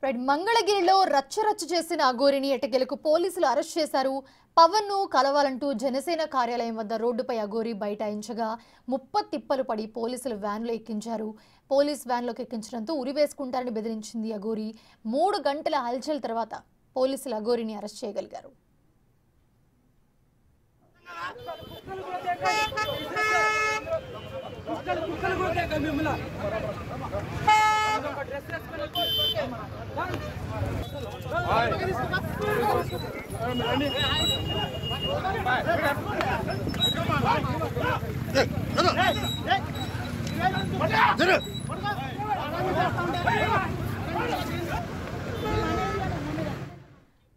Right మంగళగిరిలో రచ్చరచ్చ చేసిన అఘోరిని ఎట్టకేలకు పోలీసులు అరెస్ట్ చేశారు. పవన్ ను కలవాలంటూ జనసేన కార్యాలయం వద్ద రోడ్డుపై అఘోరి బైఠాయించగా ముప్పతిప్పలు పడి పోలీసులు వ్యాన్లో ఎక్కించారు. పోలీస్ వ్యాన్లోకి ఎక్కించడంతో ఉరివేసుకుంటారని బెదిరించింది అఘోరి. 3 గంటల హల్చల్ తర్వాత పోలీసులు అఘోరిని అరెస్ట్ చేయగలిగారు.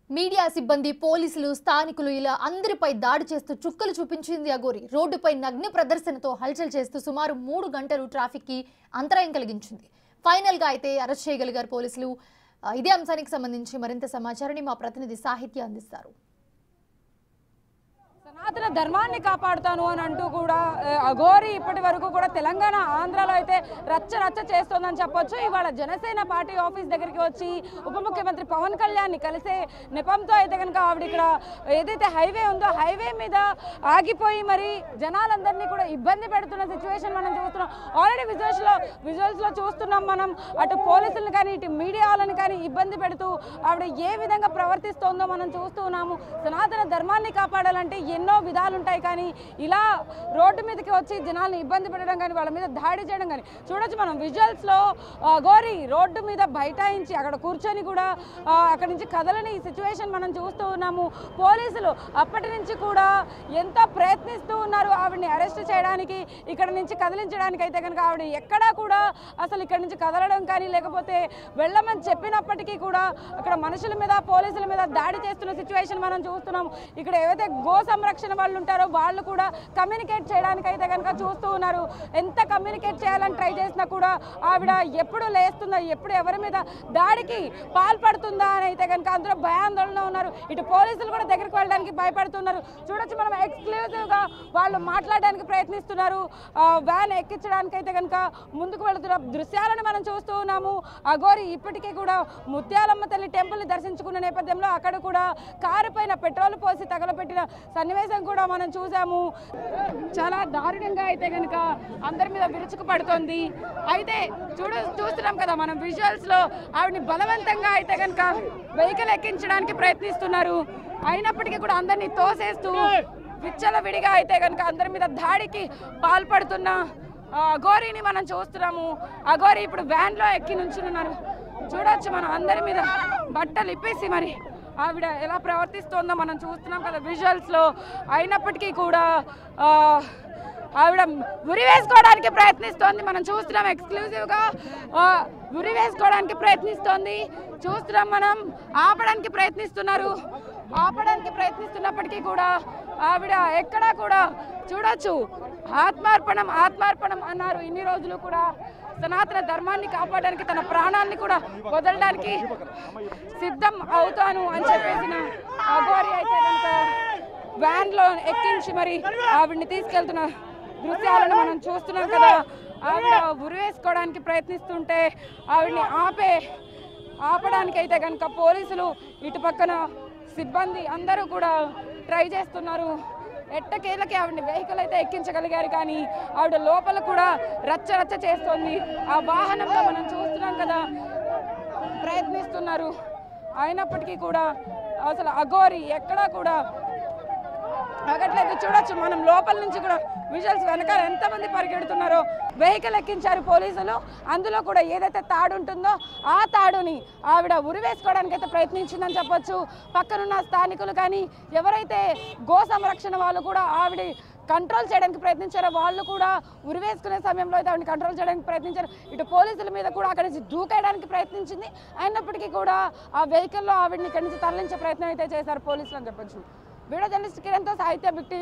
మీడియా సిబ్బంది, పోలీసులు, స్థానికులు ఇలా అందరిపై దాడి చేస్తూ చుక్కలు చూపించింది అఘోరి. రోడ్డుపై నగ్న ప్రదర్శనతో హల్చల్ చేస్తూ సుమారు 3 గంటలు ట్రాఫిక్ కి అంతరాయం కలిగించింది. ఫైనల్ గా అయితే అరెస్ట్ చేయగలిగారు పోలీసులు. ఇదే అంశానికి సంబంధించి మరింత సమాచారాన్ని మా ప్రతినిధి సాహిత్య అందిస్తారు. సనాతన ధర్మాన్ని కాపాడుతాను అని అంటూ కూడా అఘోరి ఇప్పటి వరకు కూడా తెలంగాణ, ఆంధ్రాలో అయితే రచ్చ చేస్తోందని చెప్పొచ్చు. ఇవాళ జనసేన పార్టీ ఆఫీస్ దగ్గరికి వచ్చి ఉప ముఖ్యమంత్రి పవన్ కళ్యాణ్ ని కలిసే నెపంతో అయితే కనుక ఆవిడ ఇక్కడ ఏదైతే హైవే ఉందో హైవే మీద ఆగిపోయి మరి జనాలందరినీ కూడా ఇబ్బంది పెడుతున్న సిచ్యువేషన్ మనం చూస్తున్నాం. ఆల్రెడీ విజువల్స్ లో చూస్తున్నాం మనం. అటు పోలీసులను కానీ ఇటు మీడియా వాళ్ళని కానీ ఇబ్బంది పెడుతూ ఆవిడ ఏ విధంగా ప్రవర్తిస్తోందో మనం చూస్తూ ఉన్నాము. సనాతన ధర్మాన్ని కాపాడాలంటే ఎన్నో విధాలు ఉంటాయి, కానీ ఇలా రోడ్డు మీదకి వచ్చి జనాల్ని ఇబ్బంది పెట్టడం కానీ వాళ్ళ మీద దాడి చేయడం కానీ చూడొచ్చు మనం విజువల్స్ లో. అఘోరి రోడ్డు మీద బైఠాయించి అక్కడ కూర్చొని కూడా అక్కడి నుంచి కదలని సిచ్యువేషన్ మనం చూస్తూ ఉన్నాము. పోలీసులు అప్పటి నుంచి కూడా ఎంతో ప్రయత్నిస్తూ ఉన్నారు ఆవిడని అరెస్ట్ చేయడానికి, ఇక్కడ నుంచి కదిలించడానికి. అయితే కనుక ఆవిడ ఎక్కడా కూడా అసలు ఇక్కడ నుంచి కదలడం కానీ లేకపోతే వెళ్ళమని చెప్పినప్పటికీ కూడా అక్కడ మనుషుల మీద, పోలీసుల మీద దాడి చేస్తున్న సిచ్యువేషన్ మనం చూస్తున్నాము. ఇక్కడ ఏవైతే గో సంరక్షణ వాళ్ళు ఉంటారో వాళ్ళు కూడా కమ్యూనికేట్ చేయడానికి అయితే కనుక చూస్తూ ఉన్నారు. ఎంత కమ్యూనికేట్ చేయాలని ట్రై చేసినా కూడా ఆవిడ ఎప్పుడు లేస్తుందా, ఎప్పుడు ఎవరి మీద దాడికి పాల్పడుతుందా అని అయితే కనుక అందరూ భయాందోళనలో ఉన్నారు. ఇటు పోలీసులు కూడా దగ్గరికి వెళ్ళడానికి భయపడుతున్నారు. చూడొచ్చు మనం ఎక్స్క్లూజివ్ గా వాళ్ళు మాట్లాడడానికి ప్రయత్నిస్తున్నారు. వ్యాన్ ఎక్కించడానికి అయితే కనుక ముందుకు వెళుతున్న దృశ్యాలను మనం చూస్తూ ఉన్నాము. అఘోరి ఇప్పటికీ కూడా ముత్యాలమ్మ తల్లి టెంపుల్ ని దర్శించుకున్న నేపథ్యంలో అక్కడ కూడా కారు పైన పెట్రోల్ పోసి తగలపెట్టిన సన్నివేశం కూడా మనం చూసాము. చాలా దారుణంగా అయితే కనుక అందరి మీద విరుచుకు పడుతోంది. అయితే చూస్తున్నాం కదా మనం విజువల్స్ లో ఆవిడని బలవంతంగా అయితే కనుక వెహికల్ ఎక్కించడానికి ప్రయత్నిస్తున్నారు. అయినప్పటికీ కూడా అందరినీ తోసేస్తూ విచ్చలవిడిగా అయితే కనుక అందరి మీద దాడికి పాల్పడుతున్న అఘోరిని మనం చూస్తున్నాము. అఘోరి ఇప్పుడు వ్యాన్ లో ఎక్కి నుంచున్నారు. చూడొచ్చు మనం అందరి మీద బట్టలు ఇప్పేసి మరి ఆవిడ ఎలా ప్రవర్తిస్తోందో మనం చూస్తున్నాం కదా విజువల్స్ లో. అయినప్పటికీ కూడా ఆవిడ ఉరి వేసుకోవడానికి ప్రయత్నిస్తోంది. మనం చూస్తున్నాం ఎక్స్క్లూజివ్ గా ఉరి వేసుకోవడానికి ప్రయత్నిస్తోంది. చూస్తున్నాం మనం. ఆపడానికి ప్రయత్నిస్తున్నప్పటికీ కూడా ఆవిడ ఎక్కడా కూడా చూడొచ్చు ఆత్మార్పణం అన్నారు. ఇన్ని రోజులు కూడా సనాతన ధర్మాన్ని కాపాడడానికి తన ప్రాణాన్ని కూడా వదలడానికి సిద్ధం అవుతాను అని చెప్పేసిన అఘోరి అయితే కనుక వ్యాన్ లో ఎక్కించి మరి ఆవిడ్ని తీసుకెళ్తున్న దృశ్యాలను మనం చూస్తున్నాం కదా. ఆవిడ ఉరి వేసుకోవడానికి ప్రయత్నిస్తుంటే ఆవిడ్ని ఆపడానికి అయితే కనుక పోలీసులు, ఇటు పక్కన సిబ్బంది అందరూ కూడా ట్రై చేస్తున్నారు. ఎట్టకేలకి ఆవిడని వెహికల్ అయితే ఎక్కించగలిగారు, కానీ ఆవిడ లోపల కూడా రచ్చ చేస్తోంది. ఆ వాహనంలో మనం చూస్తున్నాం కదా ప్రయత్నిస్తున్నారు. అయినప్పటికీ కూడా అసలు అఘోరి ఎక్కడా కూడా ఆగట్లేదు. చూడొచ్చు మనం లోపల నుంచి కూడా విజువల్స్ వెనకాల ఎంతమంది పరిగెడుతున్నారో. వెహికల్ ఎక్కించారు పోలీసులు. అందులో కూడా ఏదైతే తాడు ఉంటుందో ఆ తాడుని ఆవిడ ఉరి వేసుకోవడానికి అయితే ప్రయత్నించిందని చెప్పొచ్చు. పక్కనున్న స్థానికులు కానీ ఎవరైతే గో సంరక్షణ వాళ్ళు కూడా ఆవిడ కంట్రోల్ చేయడానికి ప్రయత్నించారో వాళ్ళు కూడా ఉరి వేసుకునే సమయంలో అయితే ఆవిడని కంట్రోల్ చేయడానికి ప్రయత్నించారు. ఇటు పోలీసుల మీద కూడా అక్కడి నుంచి దూకేయడానికి ప్రయత్నించింది. అయినప్పటికీ కూడా ఆ వెహికల్లో ఆవిడని ఇక్కడి నుంచి తరలించే ప్రయత్నం అయితే చేశారు పోలీసులు అని చెప్పొచ్చు. వీడియో జర్నలిస్ట్ కిరణ్తో సాహిత్య బిగ్ టీవీ.